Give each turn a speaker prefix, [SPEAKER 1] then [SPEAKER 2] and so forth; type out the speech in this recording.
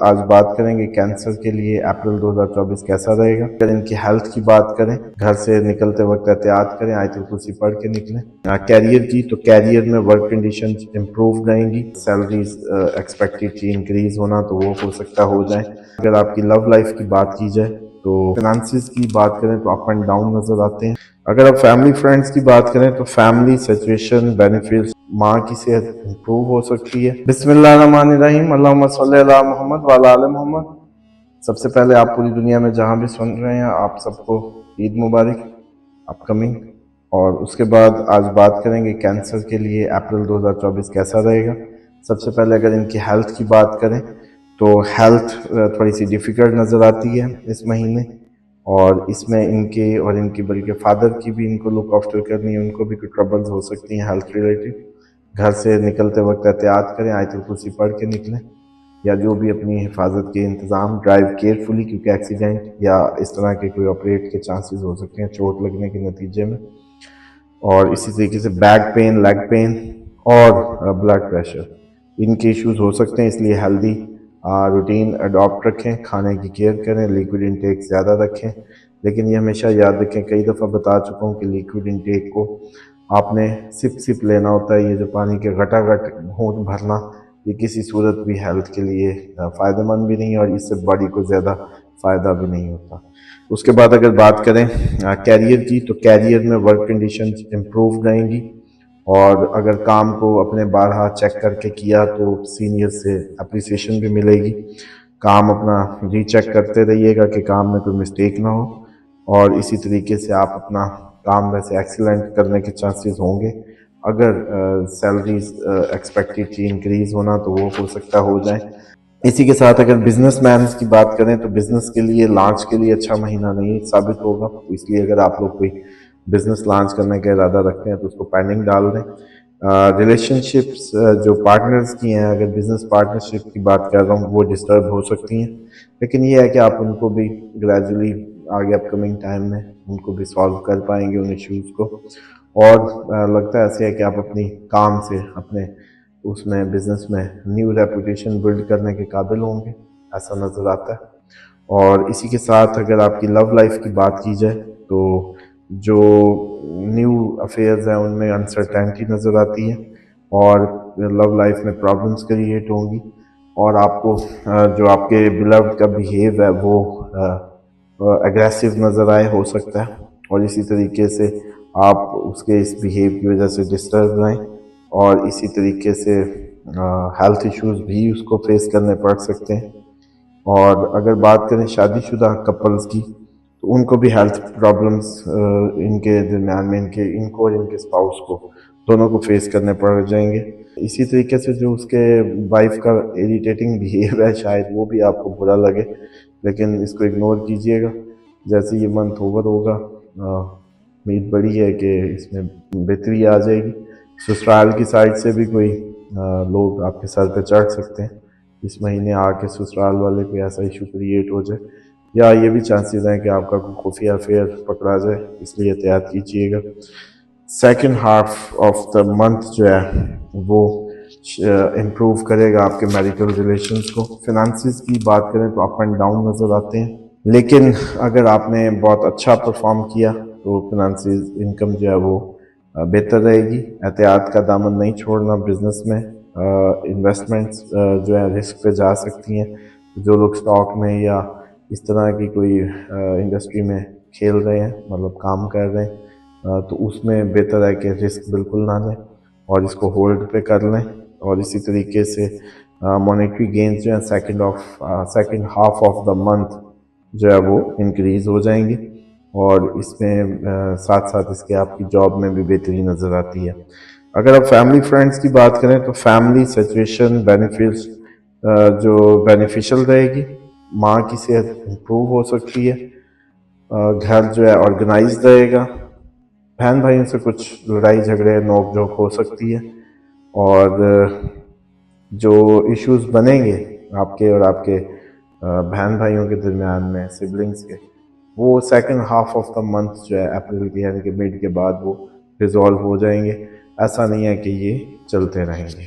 [SPEAKER 1] آج بات کریں گے کینسر کے لیے اپریل 2024 کیسا رہے گا۔ اگر ان کی ہیلتھ کی بات کریں، گھر سے نکلتے وقت احتیاط کریں، آیت الکرسی پڑھ کے نکلیں۔ کیریئر کی تو کیریئر میں ورک کنڈیشن امپروو رہیں گی، سیلریز ایکسپیکٹڈ تھی انکریز ہونا تو وہ ہو سکتا ہو جائیں۔ اگر آپ کی لو لائف کی بات کی جائے تو فنانسز کی بات کریں تو اپ اینڈ ڈاؤن نظر آتے ہیں۔ اگر آپ فیملی فرینڈز کی بات کریں تو فیملی سچویشن بینیفٹس، ماں کی صحت امپروو ہو سکتی ہے۔ بسم اللہ الرحمن الرحیم، اللہم صلی علی محمد وعلی آل محمد۔ سب سے پہلے آپ پوری دنیا میں جہاں بھی سن رہے ہیں آپ سب کو عید مبارک اپ کمنگ۔ اور اس کے بعد آج بات کریں گے کینسر کے لیے اپریل 2024 کیسا رہے گا۔ سب سے پہلے اگر ان کی ہیلتھ کی بات کریں تو ہیلتھ تھوڑی سی ڈیفیکلٹ نظر آتی ہے اس مہینے، اور اس میں ان کے اور ان کی بلکہ فادر کی بھی ان کو لک آفٹر کرنی ہے، ان کو بھی کچھ ٹربلز ہو سکتی ہیں ہیلتھ ریلیٹڈ۔ گھر سے نکلتے وقت احتیاط کریں، آیت الکرسی پڑھ کے نکلیں، یا جو بھی اپنی حفاظت کے انتظام، ڈرائیو کیئرفلی کیونکہ ایکسیڈنٹ یا اس طرح کے کوئی آپریٹ کے چانسز ہو سکتے ہیں چوٹ لگنے کے نتیجے میں۔ اور اسی طریقے سے بیک پین، لیگ پین اور بلڈ پریشر، ان کے ایشوز ہو سکتے ہیں، اس لیے ہیلدی روٹین اڈاپٹ رکھیں، کھانے کی کیئر کریں، لیکوڈ انٹیک زیادہ رکھیں۔ لیکن یہ ہمیشہ یاد رکھیں، کئی دفعہ بتا چکا ہوں کہ لیکوڈ انٹیک کو آپ نے سپ لینا ہوتا ہے، یہ جو پانی کے گھٹا گھٹ گھونٹ بھرنا یہ کسی صورت بھی ہیلتھ کے لیے فائدہ مند بھی نہیں، اور اس سے باڈی کو زیادہ فائدہ بھی نہیں ہوتا۔ اس کے بعد اگر بات کریں کیریئر کی تو کیریئر میں ورک کنڈیشن امپروو رہیں گی، اور اگر کام کو اپنے بارہا چیک کر کے کیا تو سینئر سے اپریسیشن بھی ملے گی۔ کام اپنا ری چیک کرتے رہیے گا کہ کام میں کوئی مسٹیک نہ ہو، اور اسی طریقے سے آپ اپنا کام ویسے ایکسیلنٹ کرنے کے چانسز ہوں گے۔ اگر سیلریز ایکسپیکٹڈ تھی انکریز ہونا تو وہ ہو سکتا ہو جائیں۔ اسی کے ساتھ اگر بزنس مینز کی بات کریں تو بزنس کے لیے لانچ کے لیے اچھا مہینہ نہیں ثابت ہوگا، اس لیے اگر آپ لوگ کوئی بزنس لانچ کرنے کا ارادہ رکھتے ہیں تو اس کو پینڈنگ ڈال دیں۔ ریلیشن شپس جو پارٹنرز کی ہیں، اگر بزنس پارٹنرشپ کی بات کر رہا ہوں وہ ڈسٹرب ہو سکتی ہیں، لیکن یہ ہے کہ آپ ان کو بھی گریجولی آگے اپ کمنگ ٹائم میں ان کو بھی سالو کر پائیں گے ان ایشوز کو، اور لگتا ہے ایسے ہے کہ آپ اپنی کام سے اپنے اس میں بزنس میں نیو ریپوٹیشن بلڈ کرنے کے قابل ہوں گے، ایسا نظر آتا ہے۔ اور اسی کے ساتھ اگر آپ کی لو لائف کی بات کی جائے تو جو نیو افیئرز ہیں ان میں انسرٹینٹی نظر آتی ہے، اور لو لائف میں پرابلمز کریٹ ہوں گی، اور آپ کو جو آپ کے بلوڈ کا بیہیو ہے وہ اگریسو نظر آئے ہو سکتا ہے، اور اسی طریقے سے آپ اس کے اس بیہیو کی وجہ سے ڈسٹرب رہیں، اور اسی طریقے سے ہیلتھ ایشوز بھی اس کو فیس کرنے پڑ سکتے ہیں۔ اور اگر بات کریں شادی شدہ کپلز کی تو ان کو بھی ہیلتھ پرابلمز ان کے درمیان میں ان کو اور ان کے اسپاؤس کو دونوں کو فیس کرنے پڑ جائیں گے۔ اسی طریقے سے جو اس کے وائف کا اریٹیٹنگ بیہیو ہے شاید وہ بھی آپ کو برا لگے، لیکن اس کو اگنور کیجئے گا۔ جیسے یہ منتھ اوور ہوگا امید بڑی ہے کہ اس میں بہتری آ جائے گی۔ سسرال کی سائڈ سے بھی کوئی لوگ آپ کے سر پہ چڑھ سکتے ہیں اس مہینے آ کے، سسرال والے کوئی ایسا ایشو کریٹ ہو جائے، یا یہ بھی چانسز ہیں کہ آپ کا کوئی خفیہ افیئر پکڑا جائے، اس لیے احتیاط کیجیے گا۔ Second half of the month جو ہے وہ امپروو کرے گا آپ کے میریٹل ریلیشنز کو۔ فنانسز کی بات کریں تو اپ اینڈ ڈاؤن نظر آتے ہیں، لیکن اگر آپ نے بہت اچھا پرفارم کیا تو فنانسز انکم جو ہے وہ بہتر رہے گی۔ احتیاط کا دامن نہیں چھوڑنا بزنس میں، انویسٹمنٹس جو ہے رسک پہ جا سکتی ہیں۔ جو لوگ سٹاک میں یا اس طرح کی کوئی انڈسٹری میں کھیل رہے ہیں، مطلب کام کر رہے ہیں، تو اس میں بہتر ہے کہ رسک بالکل نہ لیں اور اس کو ہولڈ پہ کر لیں۔ اور اسی طریقے سے مانیٹری گینز جو ہیں second half of the month جو ہے وہ انکریز ہو جائیں گے، اور اس میں ساتھ ساتھ اس کے آپ کی جاب میں بھی بہتری نظر آتی ہے۔ اگر آپ فیملی فرینڈز کی بات کریں تو فیملی سچویشن بینیفٹس جو بینیفیشل رہے گی، ماں کی صحت امپروو ہو سکتی ہے، گھر جو ہے آرگنائز رہے گا، بہن بھائیوں سے کچھ لڑائی جھگڑے نوک جھوک ہو سکتی ہے، اور جو ایشوز بنیں گے آپ کے اور آپ کے بہن بھائیوں کے درمیان میں سبلنگز کے، وہ second half of the month جو ہے اپریل کے یعنی کہ مڈ کے بعد وہ ریزالو ہو جائیں گے۔ ایسا نہیں ہے کہ یہ چلتے رہیں گے۔